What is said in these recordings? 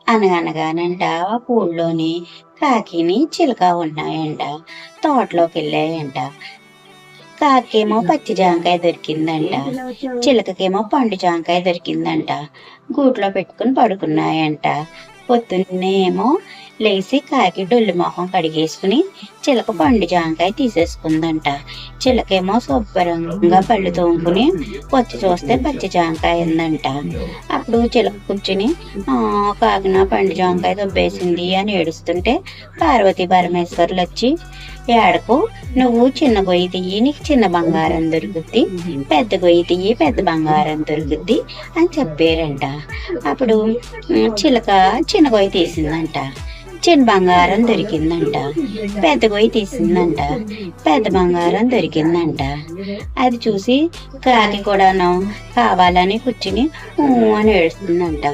అనగనగానంట ఒక ఊళ్ళోని కాకిని, చిలక ఉన్నాయంట. తోటలోకి వెళ్ళాయంట. కాకేమో పచ్చి జాంకాయ దొరికిందంట. చిలకకేమో పండు జాంకాయ దొరికిందంట. గూట్లో పెట్టుకుని పడుకున్నాయంట. పొద్దున్నేమో లేచి కాకి డొల్లు మొహం కడిగేసుకుని చిలక పండు జాంకాయ తీసేసుకుందంట. చిలకేమో శుభ్రంగా పళ్ళు తోముకుని వచ్చి చూస్తే పచ్చి జాంకాయ ఉందంట. అప్పుడు చిలక కూర్చుని కాకి నా పండు జాంకాయ దొబ్బేసింది అని ఏడుస్తుంటే పార్వతీ పరమేశ్వర్లు వచ్చి ఏడకు, నువ్వు చిన్న గొయ్యి తీయి, నీకు చిన్న బంగారం దొరుకుద్ది, పెద్ద గొయ్యి తీయి, పెద్ద బంగారం దొరుకుద్ది అని చెప్పారంట. అప్పుడు చిలక చిన్న గొయ్యి తీసిందంట. చిన్న బంగారం దొరికిందంట. పెద్ద గొయ్యి తీసిందంట. పెద్ద బంగారం దొరికిందంట. అది చూసి కాకి కూడాను కావాలని కూర్చుని అని ఏడుస్తుందంట.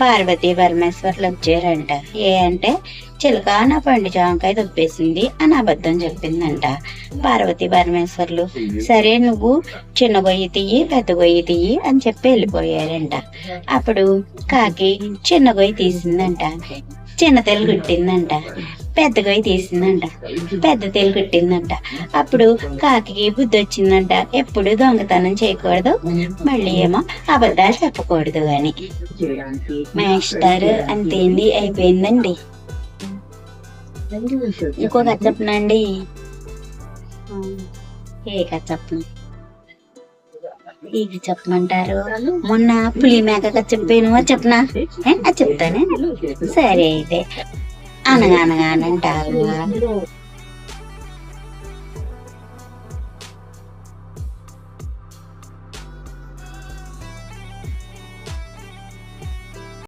పార్వతీ పరమేశ్వర్లు వచ్చారంట. ఏ అంటే చిలక నా పండు జాంకాయ దొబ్బేసింది అని అబద్ధం చెప్పిందంట. పార్వతీ పరమేశ్వర్లు సరే నువ్వు చిన్న గొయ్యి తీయి, పెద్ద గొయ్యి తీయి అని చెప్పి వెళ్ళిపోయారంట. అప్పుడు కాకి చిన్న గొయ్యి తీసిందంట. చిన్న తెలు కుట్టిందంట. పెద్ద గొయ్యి తీసిందంట. పెద్ద తెలు కుట్టిందంట. అప్పుడు కాకి బుద్ధి వచ్చిందంట, ఎప్పుడు దొంగతనం చేయకూడదు, మళ్ళీ ఏమో అబద్ధాలు చెప్పకూడదు అని. మాస్టర్ అంతేంది, అయిపోయిందండి. ఇంకో కథ చెప్పనండి. ఏ కథ చెప్పను, ఇది చెప్పమంటారు. మొన్న పులి మేక కథ చెప్పాను, చెప్పనా? అది చెప్తానే. సరే అయితే అనగానగానంటారు